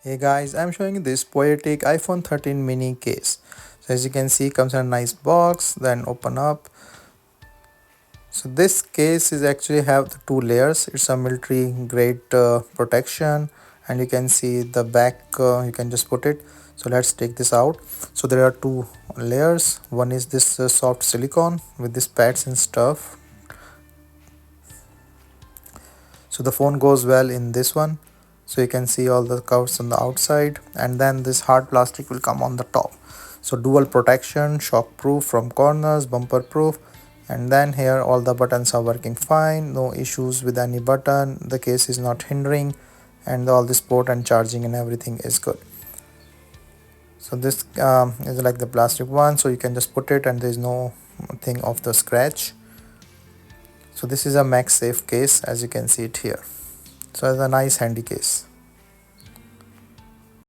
Hey guys, I'm showing you this Poetic iPhone 13 mini case. So as you can see, comes in a nice box, then open up. So this case is actually have the two layers. It's a military grade protection, and you can see the back, you can just put it. So let's take this out. So there are two layers. One is this soft silicone with these pads and stuff. So the phone goes well in this one. So you can see all the curves on the outside, and then this hard plastic will come on the top. So dual protection, shock proof from corners, bumper proof, and then here all the buttons are working fine, no issues with any button, the case is not hindering, and all this port and charging and everything is good. So this is like the plastic one, so you can just put it and there is no thing of the scratch. So this is a MagSafe case, as you can see it here. So it's a nice handy case.